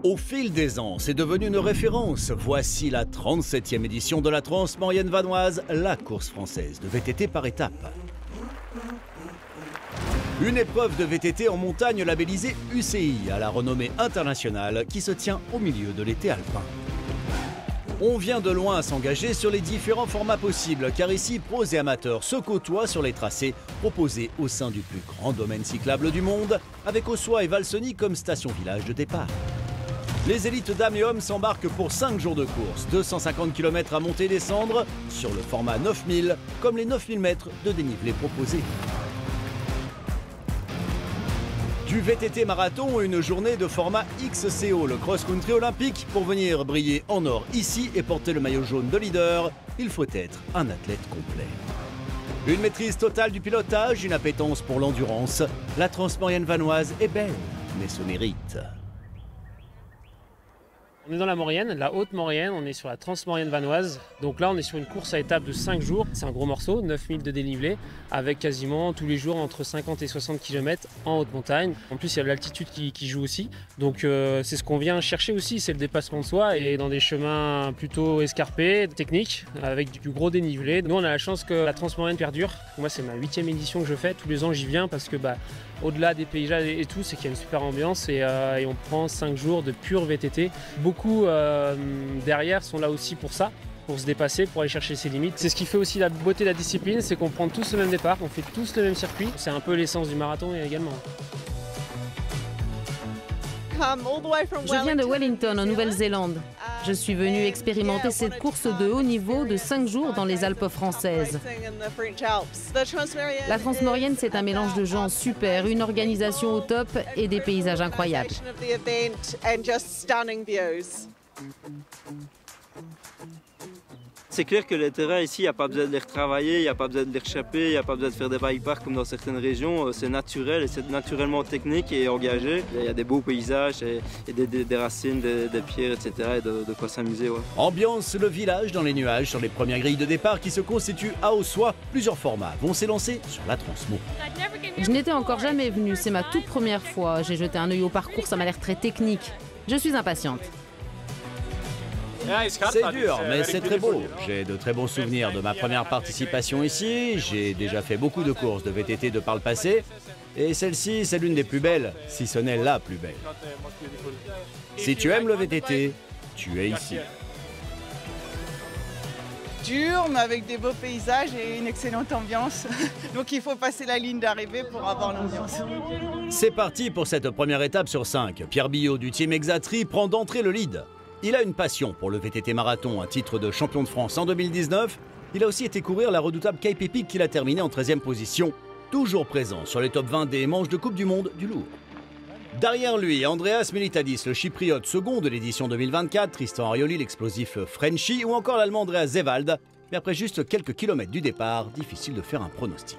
Au fil des ans, c'est devenu une référence. Voici la 37e édition de la Transmaurienne vanoise, la course française de VTT par étapes. Une épreuve de VTT en montagne labellisée UCI à la renommée internationale qui se tient au milieu de l'été alpin. On vient de loin à s'engager sur les différents formats possibles, car ici, pros et amateurs se côtoient sur les tracés proposés au sein du plus grand domaine cyclable du monde, avec Ossois et Valseny comme station-village de départ. Les élites dames et hommes s'embarquent pour 5 jours de course, 250 km à monter et descendre, sur le format 9000, comme les 9000 mètres de dénivelé proposés. Du VTT marathon, une journée de format XCO, le cross-country olympique. Pour venir briller en or ici et porter le maillot jaune de leader, il faut être un athlète complet. Une maîtrise totale du pilotage, une appétence pour l'endurance. La Transmaurienne vanoise est belle, mais se mérite. On est dans la Maurienne, la haute Maurienne, on est sur la Transmaurienne vanoise. Donc là, on est sur une course à étapes de 5 jours. C'est un gros morceau, 9000 de dénivelé, avec quasiment tous les jours entre 50 et 60 km en haute montagne. En plus, il y a l'altitude qui joue aussi. Donc c'est ce qu'on vient chercher aussi, c'est le dépassement de soi et dans des chemins plutôt escarpés, techniques, avec du gros dénivelé. Nous, on a la chance que la Transmaurienne perdure. Moi, c'est ma 8e édition que je fais. Tous les ans, j'y viens parce que au-delà des paysages et tout, c'est qu'il y a une super ambiance et on prend 5 jours de pur VTT. Beaucoup derrière sont là aussi pour ça, pour se dépasser, pour aller chercher ses limites. C'est ce qui fait aussi la beauté de la discipline, c'est qu'on prend tous le même départ, on fait tous le même circuit. C'est un peu l'essence du marathon également. Je viens de Wellington, en Nouvelle-Zélande. Je suis venue expérimenter cette course de haut niveau de 5 jours dans les Alpes françaises. La Transmaurienne, c'est un mélange de gens super, une organisation au top et des paysages incroyables. C'est clair que les terrains ici, il n'y a pas besoin de les retravailler, il n'y a pas besoin de les rechaper, il n'y a pas besoin de faire des bike-parks comme dans certaines régions. C'est naturel et c'est naturellement technique et engagé. Il y a des beaux paysages et des racines, des pierres, etc. et de quoi s'amuser. Ouais. Ambiance le village dans les nuages sur les premières grilles de départ qui se constituent à Ossois. Plusieurs formats vont s'élancer sur la Transmo. Je n'étais encore jamais venue, c'est ma toute première fois. J'ai jeté un œil au parcours, ça m'a l'air très technique. Je suis impatiente. C'est dur, mais c'est très beau. J'ai de très bons souvenirs de ma première participation ici. J'ai déjà fait beaucoup de courses de VTT de par le passé. Et celle-ci, c'est l'une des plus belles, si ce n'est la plus belle. Si tu aimes le VTT, tu es ici. Dur, mais avec des beaux paysages et une excellente ambiance. Donc il faut passer la ligne d'arrivée pour avoir l'ambiance. C'est parti pour cette première étape sur 5. Pierre Billot du team Exatri prend d'entrée le lead. Il a une passion pour le VTT marathon, un titre de champion de France en 2019. Il a aussi été courir la redoutable Cape Epic qu'il a terminé en 13e position, toujours présent sur les top 20 des manches de Coupe du Monde du lourd. Derrière lui, Andreas Militadis, le chypriote second de l'édition 2024, Tristan Arioli, l'explosif Frenchie ou encore l'allemand Andreas Zewald. Mais après juste quelques kilomètres du départ, difficile de faire un pronostic.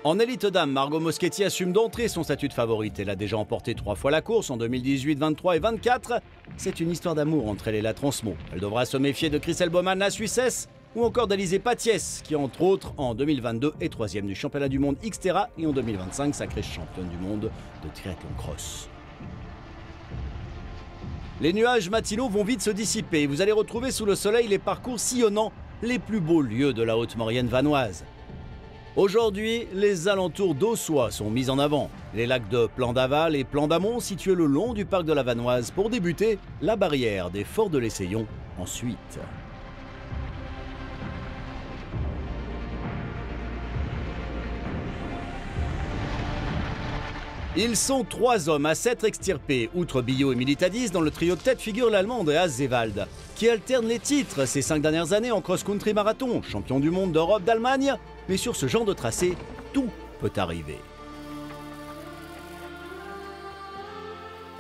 En élite dame, Margot Moschetti assume d'entrée son statut de favorite. Elle a déjà emporté 3 fois la course en 2018, 23 et 24. C'est une histoire d'amour entre elle et la Transmo. Elle devra se méfier de Christelle Baumann, la Suissesse, ou encore d'Alizé Patiès, qui entre autres en 2022 est 3e du championnat du monde Xterra et en 2025 sacrée championne du monde de triathlon cross. Les nuages matinaux vont vite se dissiper. Vous allez retrouver sous le soleil les parcours sillonnants, les plus beaux lieux de la haute Maurienne vanoise. Aujourd'hui, les alentours d'Ossois sont mis en avant. Les lacs de Plan d'Aval et Plan d'Amont situés le long du parc de la Vanoise. Pour débuter, la barrière des Forts de l'Essaillon ensuite. Ils sont 3 hommes à s'être extirpés. Outre Billot et Militadis, dans le trio de tête figure l'Allemand Andreas Zewald, qui alterne les titres ces 5 dernières années en cross-country marathon, champion du monde d'Europe, d'Allemagne. Mais sur ce genre de tracé, tout peut arriver.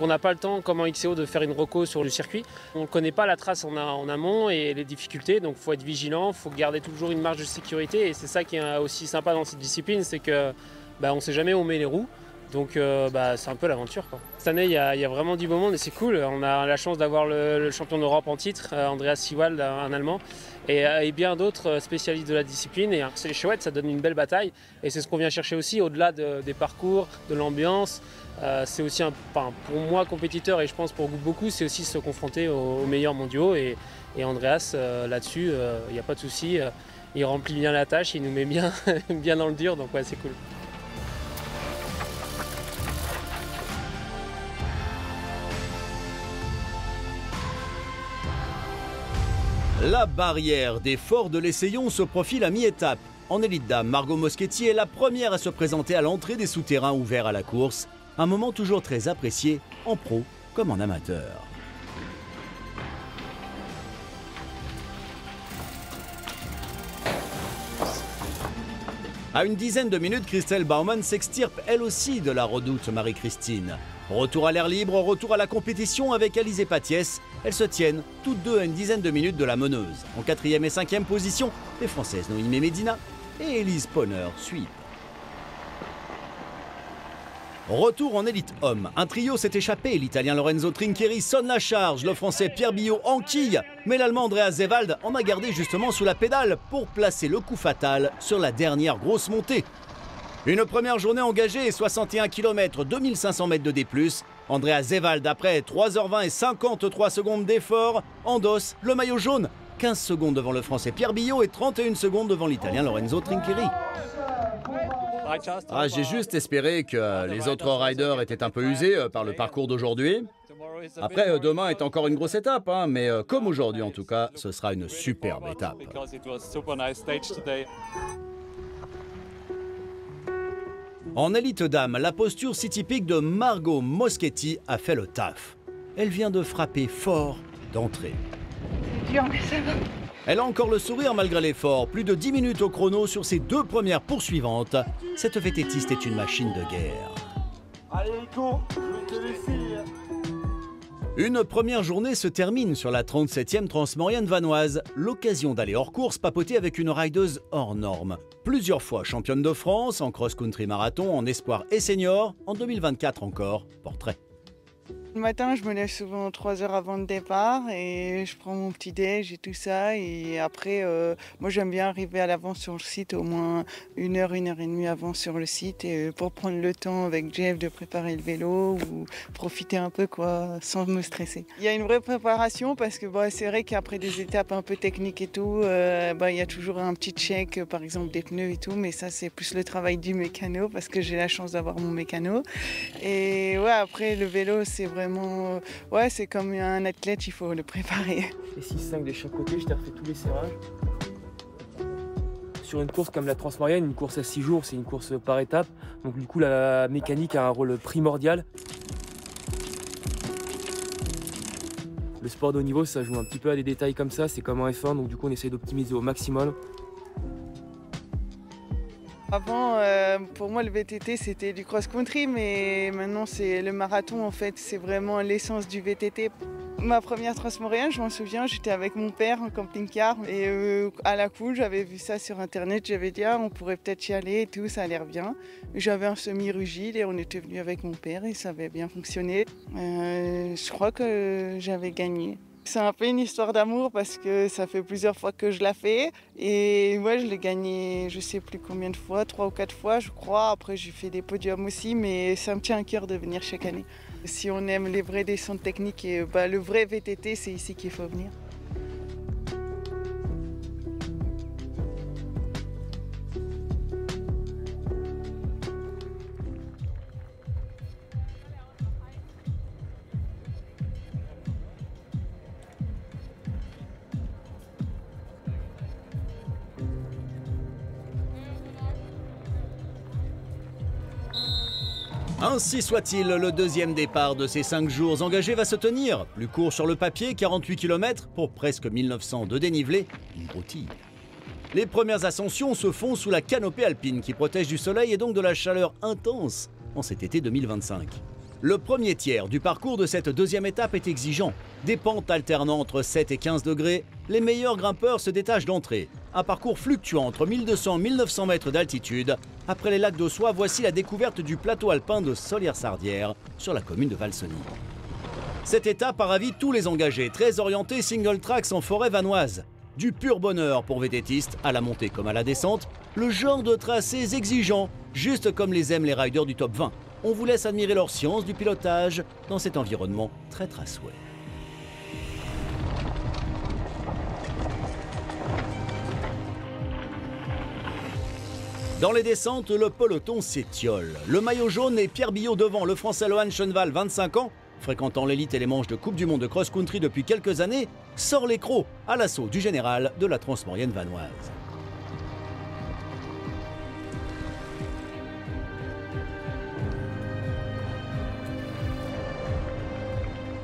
On n'a pas le temps, comme en XCO, de faire une reco sur le circuit. On ne connaît pas la trace en amont et les difficultés, donc il faut être vigilant, il faut garder toujours une marge de sécurité. Et c'est ça qui est aussi sympa dans cette discipline, c'est que on ne sait jamais où on met les roues. Donc c'est un peu l'aventure, quoi. Cette année, il y a vraiment du beau monde et c'est cool. On a la chance d'avoir le champion d'Europe en titre, Andreas Siewald, un Allemand, et bien d'autres spécialistes de la discipline. Et c'est chouette, ça donne une belle bataille. Et c'est ce qu'on vient chercher aussi, au-delà des parcours, de l'ambiance. C'est aussi, pour moi, compétiteur, et je pense pour beaucoup, c'est aussi se confronter aux meilleurs mondiaux. Et Andreas, là-dessus, il n'y a pas de souci. Il remplit bien la tâche, il nous met bien, bien dans le dur, donc ouais, c'est cool. La barrière des forts de l'Essayon se profile à mi-étape. En élite dame, Margot Moschetti est la première à se présenter à l'entrée des souterrains ouverts à la course. Un moment toujours très apprécié, en pro comme en amateur. À une dizaine de minutes, Christelle Baumann s'extirpe elle aussi de la redoute Marie-Christine. Retour à l'air libre, retour à la compétition avec Alizé Patiès. Elles se tiennent toutes deux à une dizaine de minutes de la meneuse. En 4e et 5e position, les Françaises Noémie Medina et Élise Ponner suivent. Retour en élite homme. Un trio s'est échappé. L'Italien Lorenzo Trinchieri sonne la charge. Le Français Pierre Billot enquille. Mais l'Allemand Andreas Siewald en a gardé justement sous la pédale pour placer le coup fatal sur la dernière grosse montée. Une première journée engagée et 61 km, 2500 mètres de D+. Andreas Siewald, après 3h20 et 53 secondes d'effort, endosse le maillot jaune. 15 secondes devant le Français Pierre Billot et 31 secondes devant l'Italien Lorenzo Trinchieri. J'ai juste espéré que les autres riders étaient un peu usés par le parcours d'aujourd'hui. Après, demain est encore une grosse étape, mais comme aujourd'hui en tout cas, ce sera une superbe étape. En élite dame, la posture si typique de Margot Moschetti a fait le taf. Elle vient de frapper fort d'entrée. C'est dur, mais ça va. Elle a encore le sourire malgré l'effort. Plus de 10 minutes au chrono sur ses deux premières poursuivantes. Cette vététiste est une machine de guerre. Allez Nico, je vais te laisser. Une première journée se termine sur la 37e transmaurienne vanoise. L'occasion d'aller hors course papoter avec une rideuse hors norme. Plusieurs fois championne de France en cross-country marathon, en espoir et senior. En 2024 encore, portrait. Le matin, je me lève souvent 3 heures avant le départ et je prends mon petit déj et tout ça. Et après, moi j'aime bien arriver à l'avance sur le site, au moins 1 heure, 1 heure et demie avant sur le site, et pour prendre le temps avec Jeff de préparer le vélo ou profiter un peu quoi, sans me stresser. Il y a une vraie préparation parce que c'est vrai qu'après des étapes un peu techniques et tout, il y a toujours un petit check, par exemple des pneus et tout, mais ça c'est plus le travail du mécano parce que j'ai la chance d'avoir mon mécano. Et ouais, après le vélo c'est vraiment, c'est comme un athlète, il faut le préparer. Les 6-5 de chaque côté, je t'ai refait tous les serrages. Sur une course comme la Transmaurienne, une course à 6 jours, c'est une course par étape. Donc du coup, la mécanique a un rôle primordial. Le sport de haut niveau, ça joue un petit peu à des détails comme ça, c'est comme un F1, donc du coup on essaye d'optimiser au maximum. Avant, pour moi, le VTT, c'était du cross-country, mais maintenant, c'est le marathon, en fait. C'est vraiment l'essence du VTT. Ma première transmaurienne, je m'en souviens, j'étais avec mon père en camping-car. Et à la cool, j'avais vu ça sur Internet. J'avais dit, on pourrait peut-être y aller et tout, ça a l'air bien. J'avais un semi-rugile et on était venu avec mon père et ça avait bien fonctionné. Je crois que j'avais gagné. C'est un peu une histoire d'amour parce que ça fait plusieurs fois que je la fais. Et moi, je l'ai gagné, je sais plus combien de fois, 3 ou 4 fois, je crois. Après, j'ai fait des podiums aussi, mais ça me tient à cœur de venir chaque année. Si on aime les vraies descentes techniques, et, le vrai VTT, c'est ici qu'il faut venir. Ainsi soit-il, le deuxième départ de ces 5 jours engagés va se tenir. Plus court sur le papier, 48 km pour presque 1900 de dénivelé, une broutille. Les premières ascensions se font sous la canopée alpine qui protège du soleil et donc de la chaleur intense en cet été 2025. Le premier tiers du parcours de cette deuxième étape est exigeant. Des pentes alternant entre 7 et 15 degrés, les meilleurs grimpeurs se détachent d'entrée. Un parcours fluctuant entre 1200 et 1900 mètres d'altitude. Après les lacs d'Aussois, voici la découverte du plateau alpin de Solières-Sardières sur la commune de Valseny. Cette étape a ravi tous les engagés, très orientés single tracks en forêt vanoise. Du pur bonheur pour vététistes, à la montée comme à la descente, le genre de tracés exigeants, juste comme les aiment les riders du top 20. On vous laisse admirer leur science du pilotage dans cet environnement très traceway. Dans les descentes, le peloton s'étiole. Le maillot jaune et Pierre Billot devant, le français Lohan Schoenwald, 25 ans, fréquentant l'élite et les manches de Coupe du Monde de cross-country depuis quelques années, sort les crocs à l'assaut du général de la Transmaurienne vanoise.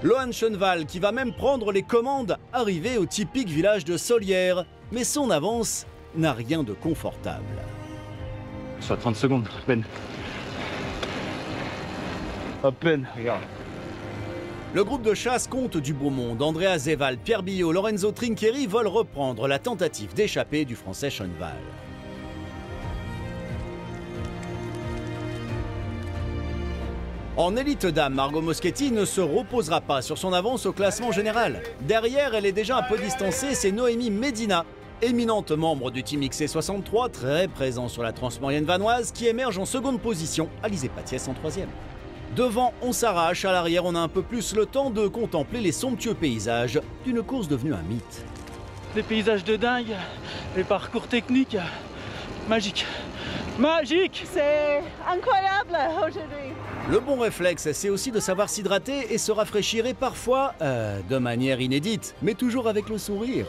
Lohan Schoenwald qui va même prendre les commandes, arrivé au typique village de Solières, mais son avance n'a rien de confortable. Sur 30 secondes, à peine. À peine, regarde. Le groupe de chasse compte du beau monde. Andrea Zeval, Pierre Billot, Lorenzo Trincheri veulent reprendre la tentative d'échapper du français Schoenwald. En élite dame, Margot Moschetti ne se reposera pas sur son avance au classement général. Derrière, elle est déjà un peu distancée, c'est Noémie Medina, éminente membre du Team XC63, très présent sur la Transmaurienne vanoise, qui émerge en seconde position, Alizé Patiès en troisième. Devant, on s'arrache, à l'arrière, on a un peu plus le temps de contempler les somptueux paysages d'une course devenue un mythe. Des paysages de dingue, les parcours techniques, magiques. Magique! C'est incroyable aujourd'hui. Le bon réflexe, c'est aussi de savoir s'hydrater et se rafraîchir, et parfois, de manière inédite, mais toujours avec le sourire.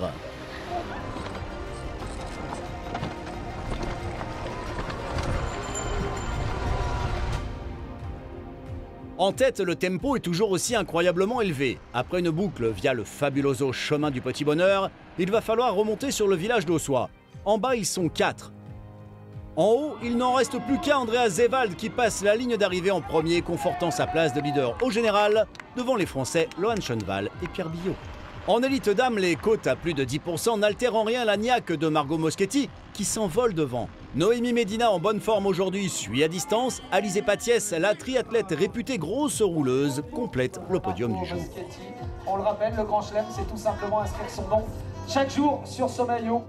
En tête, le tempo est toujours aussi incroyablement élevé. Après une boucle via le fabuloso chemin du Petit Bonheur, il va falloir remonter sur le village d'Aussois. En bas, ils sont 4. En haut, il n'en reste plus qu'à Andrea Zewald qui passe la ligne d'arrivée en premier, confortant sa place de leader au général, devant les Français Lohan Schoenwald et Pierre Billot. En élite dame, les côtes à plus de 10% n'altèrent en rien la niaque de Margot Moschetti, qui s'envole devant. Noémie Medina, en bonne forme aujourd'hui, suit à distance. Alizé Patiès, la triathlète réputée grosse rouleuse, complète le podium du jour. On le rappelle, le Grand Chelem, c'est tout simplement inscrire son nom chaque jour sur ce maillot.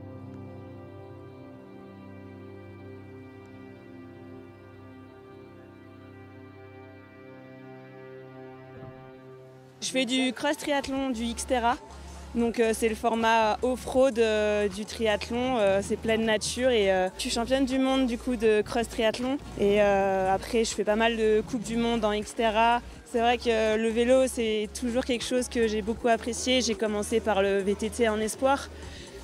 Je fais du cross triathlon, du Xterra. Donc c'est le format off-road du triathlon, c'est pleine nature et je suis championne du monde du coup de cross triathlon. Et après je fais pas mal de coupes du monde en Xterra. C'est vrai que le vélo c'est toujours quelque chose que j'ai beaucoup apprécié. J'ai commencé par le VTT en espoir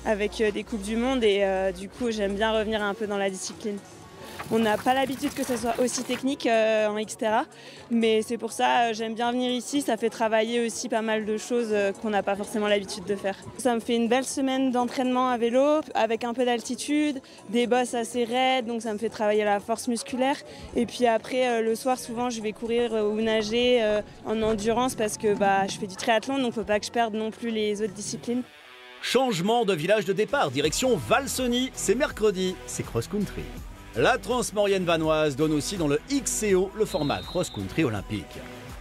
avec des coupes du monde et du coup j'aime bien revenir un peu dans la discipline. On n'a pas l'habitude que ça soit aussi technique en Xterra, mais c'est pour ça j'aime bien venir ici, ça fait travailler aussi pas mal de choses qu'on n'a pas forcément l'habitude de faire. Ça me fait une belle semaine d'entraînement à vélo, avec un peu d'altitude, des bosses assez raides, donc ça me fait travailler la force musculaire. Et puis après, le soir, souvent, je vais courir ou nager en endurance parce que je fais du triathlon, donc il ne faut pas que je perde non plus les autres disciplines. Changement de village de départ, direction Valseny, c'est mercredi, c'est cross-country. La Transmaurienne vanoise donne aussi dans le XCO le format cross-country olympique.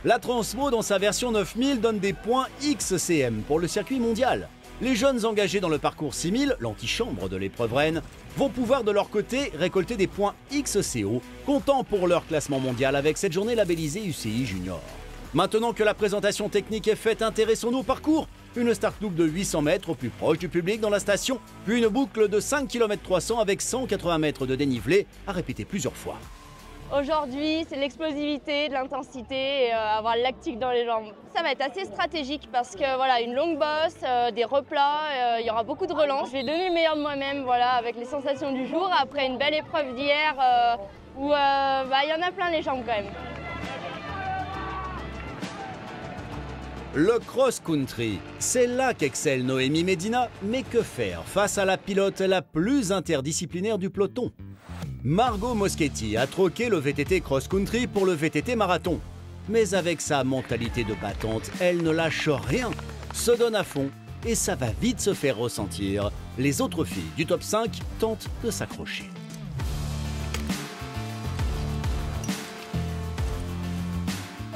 La Transmo, dans sa version 9000, donne des points XCM pour le circuit mondial. Les jeunes engagés dans le parcours 6000, l'antichambre de l'épreuve reine, vont pouvoir de leur côté récolter des points XCO, comptant pour leur classement mondial avec cette journée labellisée UCI Junior. Maintenant que la présentation technique est faite, intéressons-nous au parcours. Une start loop de 800 mètres au plus proche du public dans la station, puis une boucle de 5 km 300 avec 180 mètres de dénivelé à répéter plusieurs fois. Aujourd'hui, c'est l'explosivité, de l'intensité et avoir le lactique dans les jambes. Ça va être assez stratégique parce que voilà, une longue bosse, des replats, il y aura beaucoup de relance. Je vais donner le meilleur de moi-même avec les sensations du jour après une belle épreuve d'hier où il y en a plein les jambes quand même. Le cross-country, c'est là qu'excelle Noémie Medina, mais que faire face à la pilote la plus interdisciplinaire du peloton? Margot Moschetti a troqué le VTT cross-country pour le VTT marathon. Mais avec sa mentalité de battante, elle ne lâche rien, se donne à fond et ça va vite se faire ressentir. Les autres filles du top 5 tentent de s'accrocher.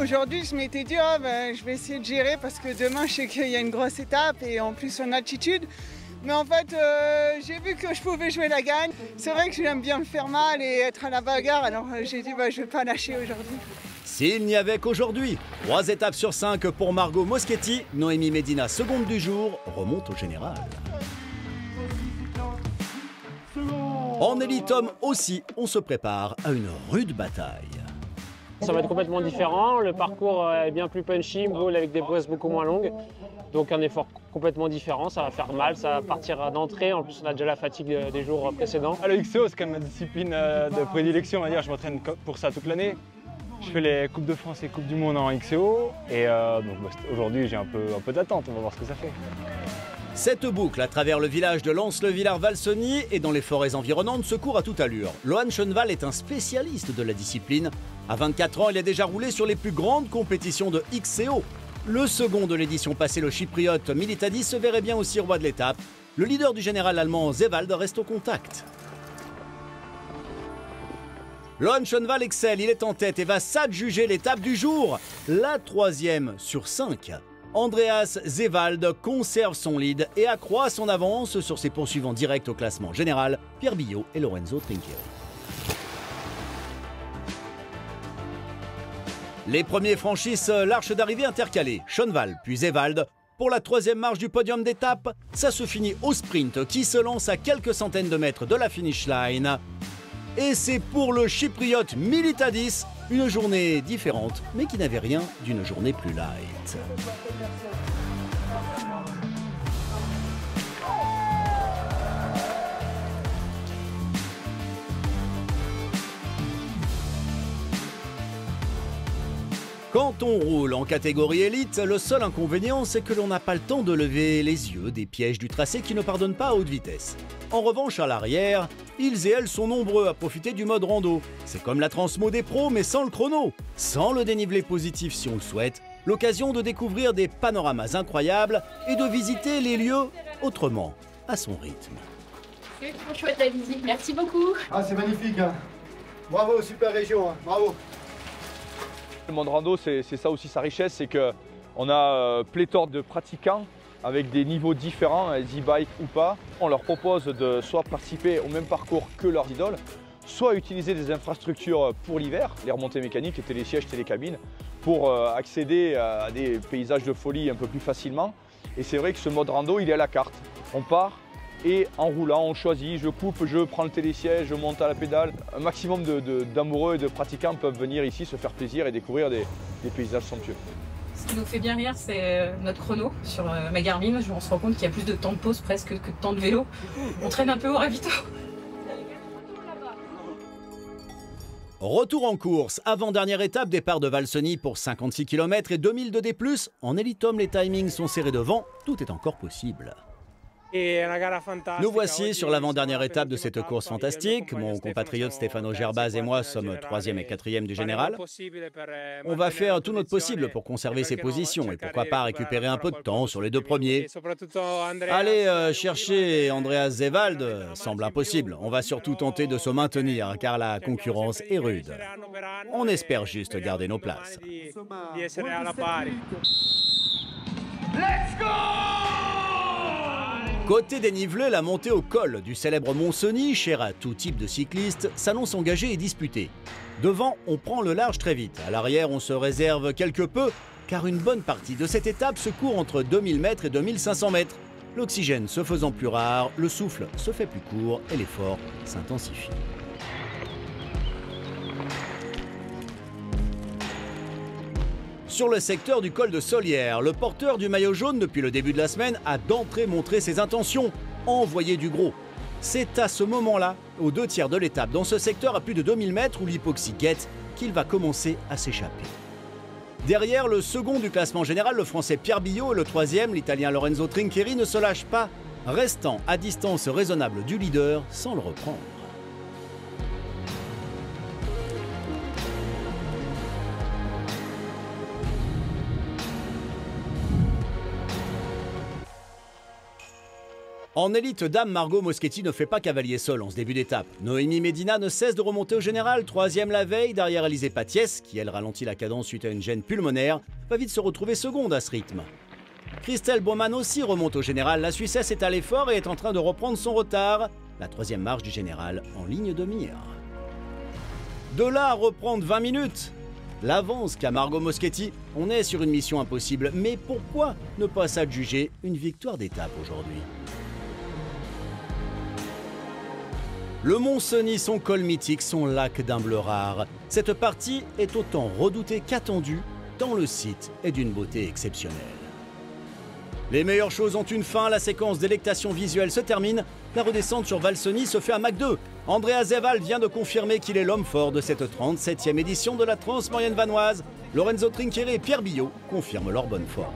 Aujourd'hui, je m'étais dit, je vais essayer de gérer parce que demain, je sais qu'il y a une grosse étape et en plus en altitude. Mais en fait, j'ai vu que je pouvais jouer la gagne. C'est vrai que j'aime bien me faire mal et être à la bagarre, alors j'ai dit, je ne vais pas lâcher aujourd'hui. S'il n'y avait qu'aujourd'hui, 3 étapes sur 5 pour Margot Moschetti, Noémie Medina, seconde du jour, remonte au général. En élite homme aussi, on se prépare à une rude bataille. Ça va être complètement différent, le parcours est bien plus punchy, boule avec des brosses beaucoup moins longues. Donc un effort complètement différent, ça va faire mal, ça va partir d'entrée, en plus on a déjà la fatigue des jours précédents. Le XCO c'est quand même ma discipline de prédilection, on va dire. Je m'entraîne pour ça toute l'année. Je fais les Coupes de France et Coupes du Monde en XCO et aujourd'hui j'ai un peu d'attente, on va voir ce que ça fait. Cette boucle à travers le village de Lens-le-Villard-Valseny et dans les forêts environnantes se court à toute allure. Lohan Schoenwald est un spécialiste de la discipline. À 24 ans, il a déjà roulé sur les plus grandes compétitions de XCO. Le second de l'édition passée, le chypriote Militadis, se verrait bien aussi roi de l'étape. Le leader du général allemand Zewald reste au contact. Lohan Schoenwald excelle, il est en tête et va s'adjuger l'étape du jour. La 3e sur 5. Andreas Zewald conserve son lead et accroît son avance sur ses poursuivants directs au classement général, Pierre Billot et Lorenzo Trinchieri. Les premiers franchissent l'arche d'arrivée intercalée, Schoenwald puis Zewald. Pour la 3e marche du podium d'étape, ça se finit au sprint qui se lance à quelques centaines de mètres de la finish line. Et c'est pour le chypriote Militadis, une journée différente, mais qui n'avait rien d'une journée plus light. Quand on roule en catégorie élite, le seul inconvénient, c'est que l'on n'a pas le temps de lever les yeux des pièges du tracé qui ne pardonnent pas à haute vitesse. En revanche, à l'arrière, ils et elles sont nombreux à profiter du mode rando. C'est comme la Transmo des pros, mais sans le chrono, sans le dénivelé positif si on le souhaite, l'occasion de découvrir des panoramas incroyables et de visiter les lieux autrement, à son rythme. C'est trop chouette la visite, merci beaucoup. Ah, c'est magnifique, hein. Bravo, super région, hein. Bravo. Le monde rando, c'est ça aussi sa richesse, c'est qu'on a pléthore de pratiquants avec des niveaux différents, e-bike ou pas. On leur propose de soit participer au même parcours que leurs idoles, soit utiliser des infrastructures pour l'hiver, les remontées mécaniques, les télésièges, télécabines, pour accéder à des paysages de folie un peu plus facilement. Et c'est vrai que ce mode rando, il est à la carte. On part et en roulant, on choisit, je coupe, je prends le télésiège, je monte à la pédale. Un maximum d'amoureux et de pratiquants peuvent venir ici se faire plaisir et découvrir des paysages somptueux. Ce qui nous fait bien rire, c'est notre chrono sur ma Garmin. On se rend compte qu'il y a plus de temps de pause presque que de temps de vélo. On traîne un peu au ravito. Retour en course, avant-dernière étape, départ de Valseny pour 56 km et 2000 de D+. En élite homme, les timings sont serrés devant, tout est encore possible. Nous voici sur l'avant-dernière étape de cette course fantastique. Mon compatriote Stefano Gerbaz et moi sommes 3e et 4e du général. On va faire tout notre possible pour conserver ces positions et pourquoi pas récupérer un peu de temps sur les 2 premiers. Aller chercher Andreas Zewald semble impossible. On va surtout tenter de se maintenir car la concurrence est rude. On espère juste garder nos places. Let's go! Côté dénivelé, la montée au col du célèbre Mont-Cenis, cher à tout type de cycliste, s'annonce engagée et disputée. Devant, on prend le large très vite. À l'arrière, on se réserve quelque peu, car une bonne partie de cette étape se court entre 2000 mètres et 2500 mètres. L'oxygène se faisant plus rare, le souffle se fait plus court et l'effort s'intensifie. Sur le secteur du col de Solière, le porteur du maillot jaune depuis le début de la semaine a d'entrée montré ses intentions, envoyer du gros. C'est à ce moment-là, aux 2 tiers de l'étape, dans ce secteur à plus de 2000 mètres où l'hypoxie guette, qu'il va commencer à s'échapper. Derrière, le second du classement général, le français Pierre Billot, et le 3e, l'italien Lorenzo Trinchieri, ne se lâchent pas, restant à distance raisonnable du leader sans le reprendre. En élite dame, Margot Moschetti ne fait pas cavalier seul en ce début d'étape. Noémie Medina ne cesse de remonter au général, 3e la veille, derrière Alizé Patiès, qui elle ralentit la cadence suite à une gêne pulmonaire, va vite se retrouver seconde à ce rythme. Christelle Baumann aussi remonte au général, la Suissesse est à l'effort et est en train de reprendre son retard. La 3e marche du général en ligne de mire. De là à reprendre 20 minutes, l'avance qu'a Margot Moschetti, on est sur une mission impossible. Mais pourquoi ne pas s'adjuger une victoire d'étape aujourd'hui? Le Mont-Cenis, son col mythique, son lac d'un bleu rare. Cette partie est autant redoutée qu'attendue, tant le site est d'une beauté exceptionnelle. Les meilleures choses ont une fin, la séquence délectation visuelle se termine. La redescente sur Val-Cenis se fait à Mach 2. Andreas Zewald vient de confirmer qu'il est l'homme fort de cette 37e édition de la Transmaurienne vanoise. Lorenzo Trinqueri et Pierre Billot confirment leur bonne forme.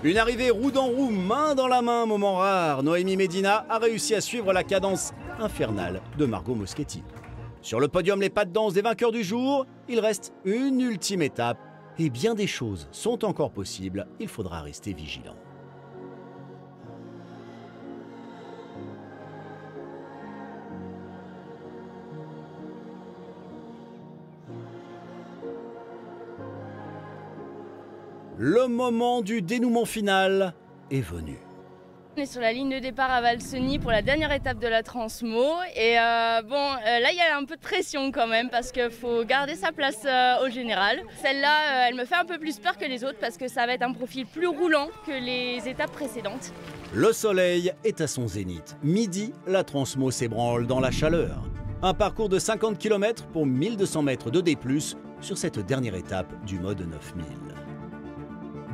Une arrivée roue dans roue, main dans la main, moment rare. Noémie Medina a réussi à suivre la cadence infernale de Margot Moschetti. Sur le podium, les pas de danse des vainqueurs du jour. Il reste une ultime étape et bien des choses sont encore possibles. Il faudra rester vigilant. Le moment du dénouement final est venu. On est sur la ligne de départ à Val-Cenis pour la dernière étape de la Transmo. Et là, il y a un peu de pression quand même parce qu'il faut garder sa place au général. Celle-là, elle me fait un peu plus peur que les autres parce que ça va être un profil plus roulant que les étapes précédentes. Le soleil est à son zénith. Midi, la Transmo s'ébranle dans la chaleur. Un parcours de 50 km pour 1200 mètres de D+, sur cette dernière étape du mode 9000.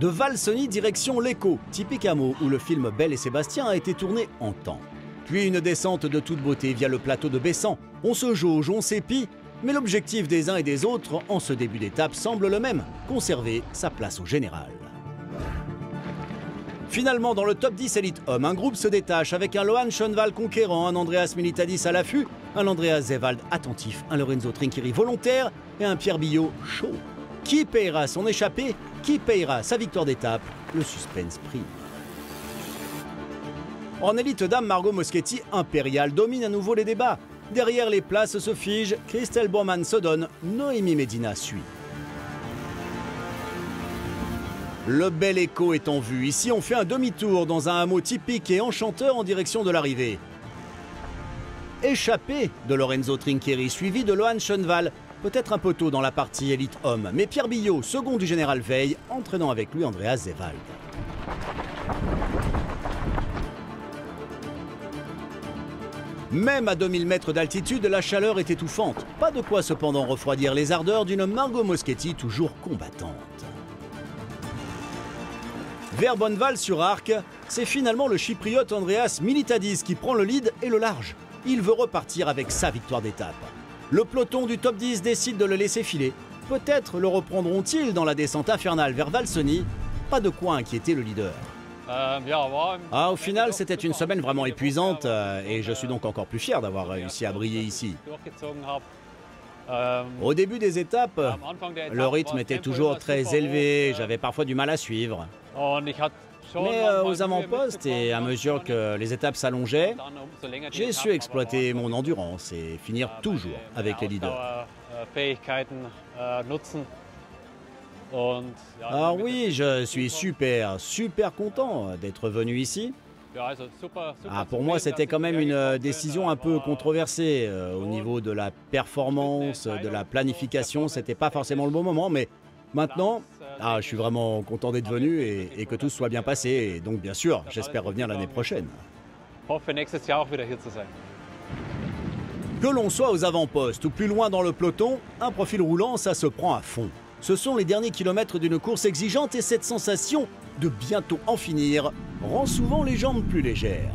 De Val-Cenis direction l'Écho, typique hameau où le film Belle et Sébastien a été tourné en temps. Puis une descente de toute beauté via le plateau de Bessan. On se jauge, on s'épie, mais l'objectif des uns et des autres en ce début d'étape semble le même, conserver sa place au général. Finalement, dans le top 10 élite homme, un groupe se détache avec un Lohan Schoenwald conquérant, un Andreas Militadis à l'affût, un Andreas Zewald attentif, un Lorenzo Trinqueri volontaire et un Pierre Billot chaud. Qui payera son échappée? Qui payera sa victoire d'étape? Le suspense prime. En élite dame, Margot Moschetti, impériale, domine à nouveau les débats. Derrière, les places se figent, Christelle Baumann se donne, Noémie Medina suit. Le bel Écho est en vue. Ici, on fait un demi-tour dans un hameau typique et enchanteur en direction de l'arrivée. Échappé de Lorenzo Trinqueri, suivi de Lohan Schoenwald. Peut-être un peu tôt dans la partie élite homme, mais Pierre Billot, second du général Veil, entraînant avec lui Andreas Zewald. Même à 2000 mètres d'altitude, la chaleur est étouffante. Pas de quoi cependant refroidir les ardeurs d'une Margot Moschetti toujours combattante. Vers Bonneval-sur-Arc, c'est finalement le chypriote Andreas Militadis qui prend le lead et le large. Il veut repartir avec sa victoire d'étape. Le peloton du top 10 décide de le laisser filer. Peut-être le reprendront-ils dans la descente infernale vers Val-Cenis. Pas de quoi inquiéter le leader. Au final, c'était une semaine vraiment épuisante et je suis donc encore plus fier d'avoir réussi à briller ici. Au début des étapes, le rythme était toujours très élevé, j'avais parfois du mal à suivre. Mais aux avant-postes et à mesure que les étapes s'allongeaient, j'ai su exploiter mon endurance et finir toujours avec les leaders. Alors oui, je suis super content d'être venu ici. Pour moi, c'était quand même une décision un peu controversée au niveau de la performance, de la planification. C'était pas forcément le bon moment, mais maintenant, je suis vraiment content d'être venu et que tout soit bien passé. Et donc, bien sûr, j'espère revenir l'année prochaine. Que l'on soit aux avant-postes ou plus loin dans le peloton, un profil roulant, ça se prend à fond. Ce sont les derniers kilomètres d'une course exigeante et cette sensation de bientôt en finir rend souvent les jambes plus légères.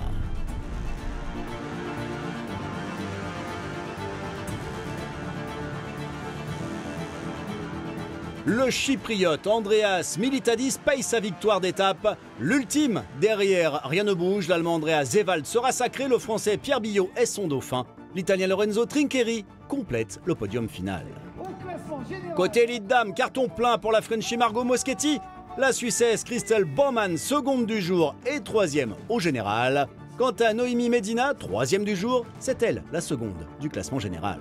Le chypriote Andreas Militadis paye sa victoire d'étape. L'ultime, derrière, rien ne bouge. L'Allemand Andreas Zewald sera sacré. Le Français Pierre Billot est son dauphin. L'Italien Lorenzo Trinqueri complète le podium final. Côté élite dame, carton plein pour la Frenchie Margot Moschetti. La Suissesse Christelle Baumann, seconde du jour et troisième au général. Quant à Noémie Medina, troisième du jour, c'est elle la seconde du classement général.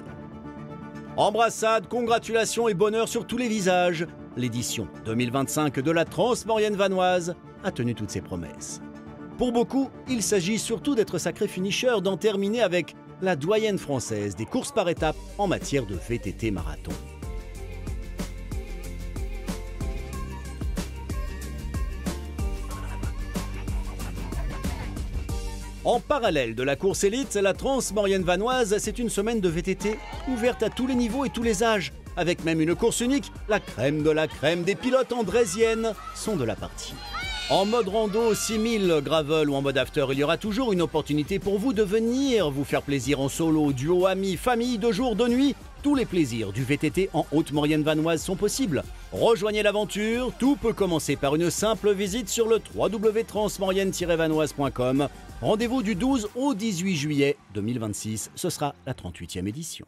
Embrassades, congratulations et bonheur sur tous les visages. L'édition 2025 de la Transmaurienne vanoise a tenu toutes ses promesses. Pour beaucoup, il s'agit surtout d'être sacré finisher, d'en terminer avec la doyenne française des courses par étapes en matière de VTT marathon. En parallèle de la course élite, la Transmaurienne vanoise, c'est une semaine de VTT ouverte à tous les niveaux et tous les âges, avec même une course unique. La crème de la crème des pilotes andrésiennes sont de la partie. En mode rando, 6000, gravel ou en mode after, il y aura toujours une opportunité pour vous de venir vous faire plaisir en solo, duo, amis, famille, de jour, de nuit. Tous les plaisirs du VTT en Haute-Maurienne vanoise sont possibles. Rejoignez l'aventure, tout peut commencer par une simple visite sur le www.transmaurienne-vanoise.com. Rendez-vous du 12 au 18 juillet 2026, ce sera la 38e édition.